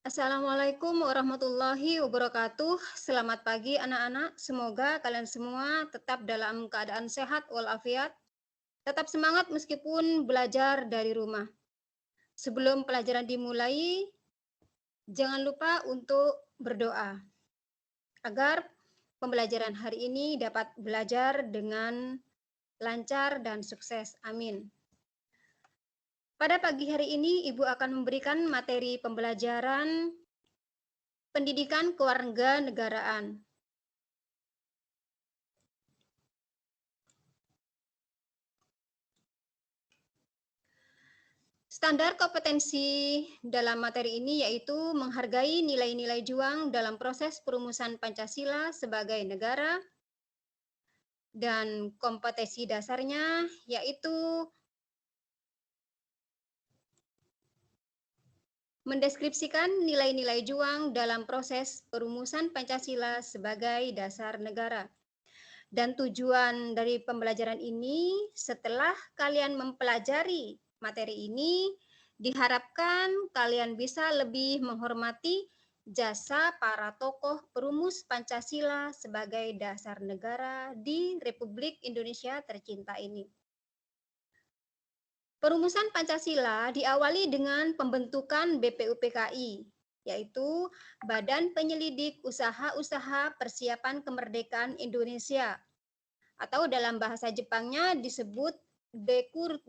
Assalamualaikum warahmatullahi wabarakatuh. Selamat pagi anak-anak. Semoga kalian semua tetap dalam keadaan sehat walafiat. Tetap semangat meskipun belajar dari rumah. Sebelum pelajaran dimulai, jangan lupa untuk berdoa agar pembelajaran hari ini dapat belajar dengan lancar dan sukses. Amin. Pada pagi hari ini, Ibu akan memberikan materi pembelajaran pendidikan kewarganegaraan. Standar kompetensi dalam materi ini yaitu menghargai nilai-nilai juang dalam proses perumusan Pancasila sebagai negara, dan kompetensi dasarnya yaitu mendeskripsikan nilai-nilai juang dalam proses perumusan Pancasila sebagai dasar negara. Dan tujuan dari pembelajaran ini, setelah kalian mempelajari materi ini, diharapkan kalian bisa lebih menghormati jasa para tokoh perumus Pancasila sebagai dasar negara di Republik Indonesia tercinta ini. Perumusan Pancasila diawali dengan pembentukan BPUPKI, yaitu Badan Penyelidik Usaha-Usaha Persiapan Kemerdekaan Indonesia, atau dalam bahasa Jepangnya disebut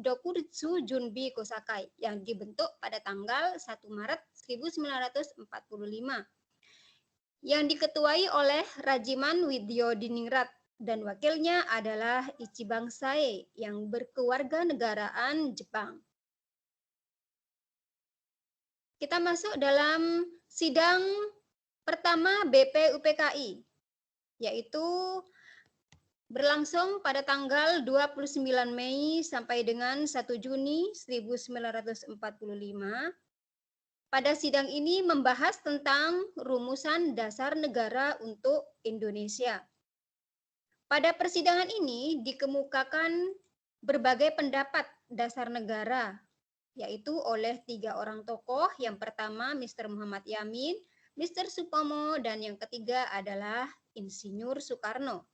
Dokuritsu Junbi Kosakai, yang dibentuk pada tanggal 1 Maret 1945, yang diketuai oleh Rajiman Widyodiningrat, dan wakilnya adalah Ichiban Sae yang berkewarganegaraan Jepang. Kita masuk dalam sidang pertama BPUPKI, yaitu berlangsung pada tanggal 29 Mei sampai dengan 1 Juni 1945. Pada sidang ini membahas tentang rumusan dasar negara untuk Indonesia. Pada persidangan ini dikemukakan berbagai pendapat dasar negara, yaitu oleh 3 orang tokoh. Yang pertama Mr. Muhammad Yamin, Mr. Supomo, dan yang ketiga adalah Insinyur Soekarno.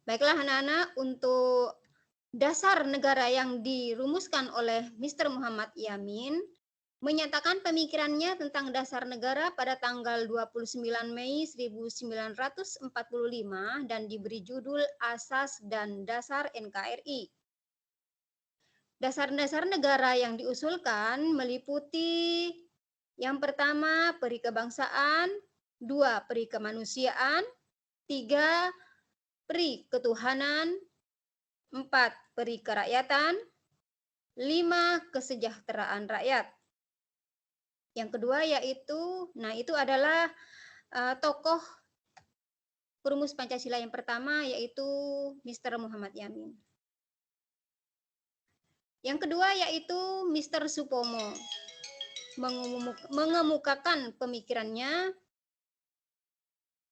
Baiklah anak-anak, untuk dasar negara yang dirumuskan oleh Mr. Muhammad Yamin menyatakan pemikirannya tentang dasar negara pada tanggal 29 Mei 1945 dan diberi judul Asas dan Dasar NKRI. Dasar-dasar negara yang diusulkan meliputi yang pertama peri kebangsaan, 2 peri kemanusiaan, 3 peri ketuhanan, 4 peri kerakyatan, 5 kesejahteraan rakyat. Yang kedua yaitu, itu adalah tokoh perumus Pancasila yang pertama yaitu Mr. Muhammad Yamin. Yang kedua yaitu Mr. Supomo mengemukakan pemikirannya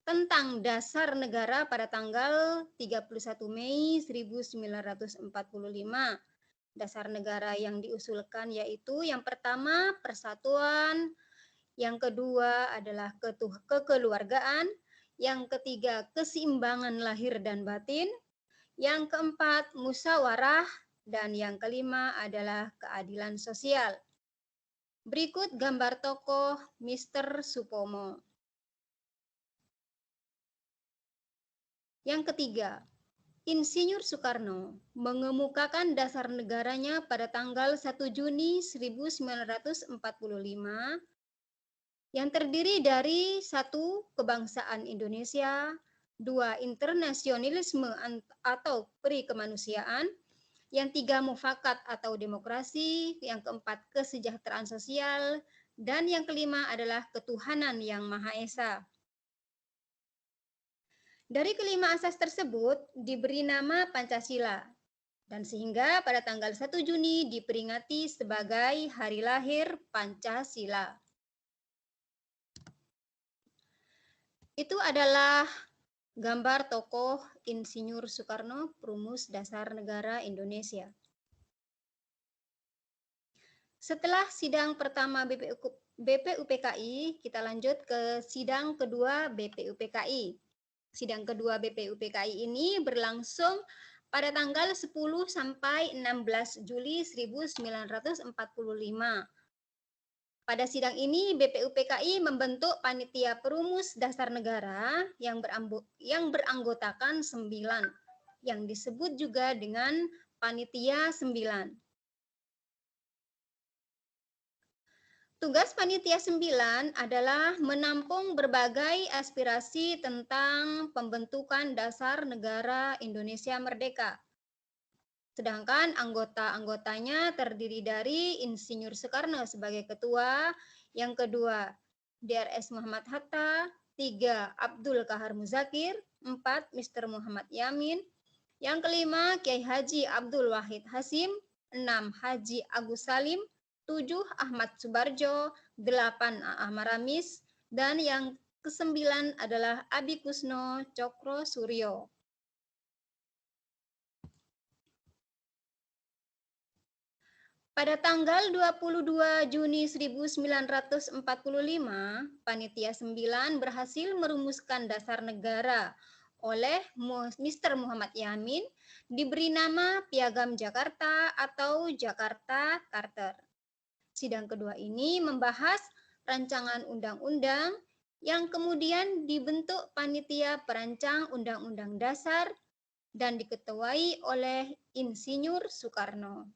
tentang dasar negara pada tanggal 31 Mei 1945. Dasar negara yang diusulkan yaitu yang pertama persatuan, yang kedua adalah kekeluargaan, yang ketiga keseimbangan lahir dan batin, yang keempat musyawarah, dan yang kelima adalah keadilan sosial. Berikut gambar tokoh Mr. Supomo. Yang ketiga, Insinyur Soekarno mengemukakan dasar negaranya pada tanggal 1 Juni 1945 yang terdiri dari 1 kebangsaan Indonesia, 2 internasionalisme atau peri kemanusiaan, yang 3 mufakat atau demokrasi, yang keempat kesejahteraan sosial, dan yang kelima adalah ketuhanan yang Maha Esa. Dari kelima asas tersebut diberi nama Pancasila, dan sehingga pada tanggal 1 Juni diperingati sebagai hari lahir Pancasila. Itu adalah gambar tokoh Insinyur Soekarno, perumus dasar negara Indonesia. Setelah sidang pertama BPUPKI, kita lanjut ke sidang kedua BPUPKI. Sidang kedua BPUPKI ini berlangsung pada tanggal 10 sampai 16 Juli 1945. Pada sidang ini, BPUPKI membentuk Panitia Perumus Dasar Negara yang beranggotakan 9, yang disebut juga dengan Panitia 9. Tugas Panitia 9 adalah menampung berbagai aspirasi tentang pembentukan dasar negara Indonesia merdeka. Sedangkan anggota-anggotanya terdiri dari Insinyur Soekarno sebagai ketua, yang kedua DRS Muhammad Hatta, 3 Abdul Kahar Muzakir, 4 Mr. Muhammad Yamin, yang kelima Kiai Haji Abdul Wahid Hasim, 6 Haji Agus Salim, 7 Ahmad Subarjo, 8 A.A. Maramis, dan yang ke-9 adalah Abi Kusno Cokro Suryo. Pada tanggal 22 Juni 1945, Panitia 9 berhasil merumuskan dasar negara oleh Mr. Muhammad Yamin, diberi nama Piagam Jakarta atau Jakarta Charter. Sidang kedua ini membahas rancangan undang-undang yang kemudian dibentuk Panitia Perancang Undang-Undang Dasar dan diketuai oleh Insinyur Soekarno.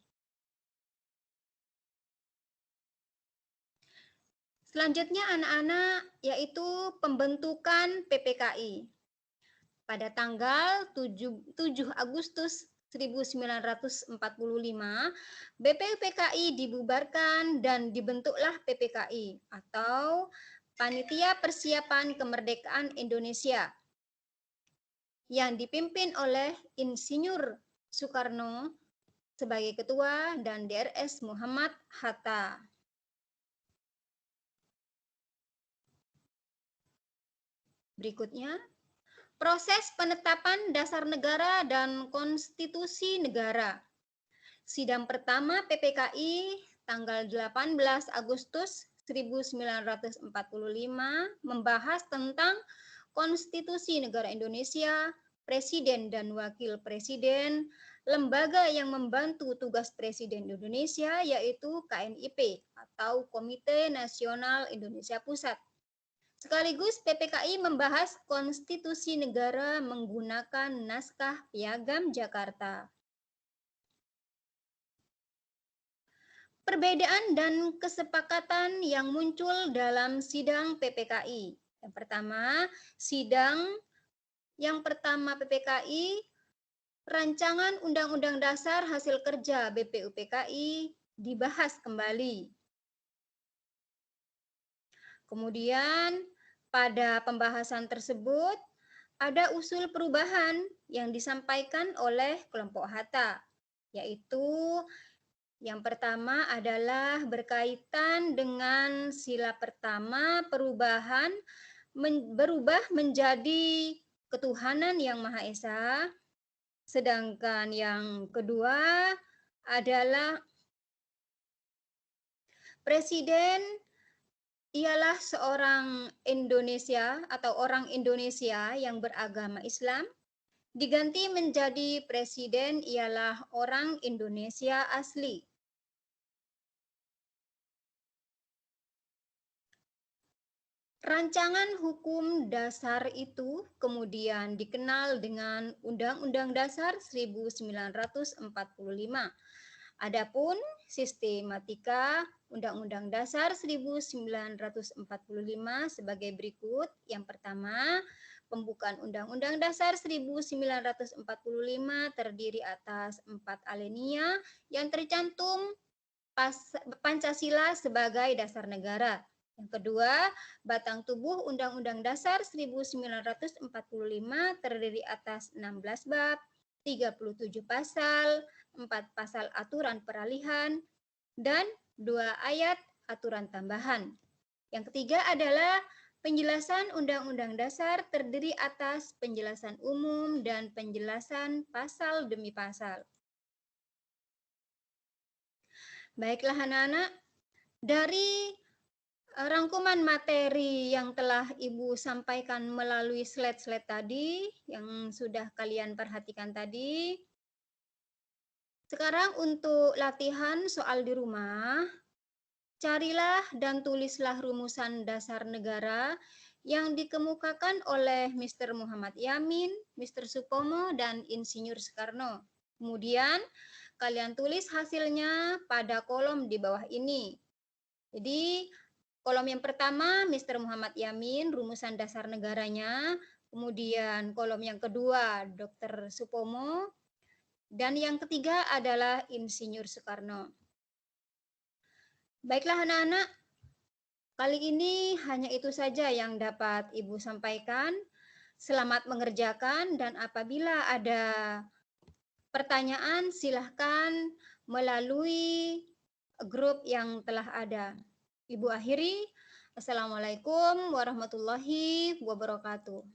Selanjutnya anak-anak, yaitu pembentukan PPKI. Pada tanggal 7 Agustus 1945, BPUPKI dibubarkan dan dibentuklah PPKI atau Panitia Persiapan Kemerdekaan Indonesia yang dipimpin oleh Insinyur Soekarno sebagai ketua dan DRS Muhammad Hatta. Berikutnya, proses penetapan dasar negara dan konstitusi negara. Sidang pertama PPKI tanggal 18 Agustus 1945 membahas tentang konstitusi negara Indonesia, presiden dan wakil presiden, lembaga yang membantu tugas presiden Indonesia yaitu KNIP atau Komite Nasional Indonesia Pusat. Sekaligus PPKI membahas konstitusi negara menggunakan naskah Piagam Jakarta. Perbedaan dan kesepakatan yang muncul dalam sidang PPKI. Yang pertama, yang pertama PPKI, Rancangan Undang-Undang Dasar hasil kerja BPUPKI dibahas kembali. Kemudian pada pembahasan tersebut ada usul perubahan yang disampaikan oleh kelompok Hatta, yaitu yang pertama adalah berkaitan dengan sila pertama berubah menjadi ketuhanan yang Maha Esa, sedangkan yang kedua adalah presiden ialah seorang Indonesia atau orang Indonesia yang beragama Islam, diganti menjadi presiden ialah orang Indonesia asli. Rancangan hukum dasar itu kemudian dikenal dengan Undang-Undang Dasar 1945. Adapun sistematika Undang-Undang Dasar 1945 sebagai berikut. Yang pertama, pembukaan Undang-Undang Dasar 1945 terdiri atas 4 alinea yang tercantum Pancasila sebagai dasar negara. Yang kedua, batang tubuh Undang-Undang Dasar 1945 terdiri atas 16 bab, 37 pasal, 4 pasal aturan peralihan, dan 2 ayat aturan tambahan. Yang ketiga adalah penjelasan Undang-Undang Dasar terdiri atas penjelasan umum dan penjelasan pasal demi pasal. Baiklah anak-anak, dari rangkuman materi yang telah Ibu sampaikan melalui slide-slide tadi, yang sudah kalian perhatikan tadi. Sekarang untuk latihan soal di rumah, carilah dan tulislah rumusan dasar negara yang dikemukakan oleh Mr. Muhammad Yamin, Mr. Supomo, dan Insinyur Soekarno. Kemudian, kalian tulis hasilnya pada kolom di bawah ini. Jadi, kolom yang pertama, Mr. Muhammad Yamin, rumusan dasar negaranya. Kemudian, kolom yang kedua, Dr. Supomo. Dan yang ketiga adalah Insinyur Soekarno. Baiklah anak-anak, kali ini hanya itu saja yang dapat Ibu sampaikan. Selamat mengerjakan dan apabila ada pertanyaan silahkan melalui grup yang telah ada. Ibu akhiri. Assalamualaikum warahmatullahi wabarakatuh.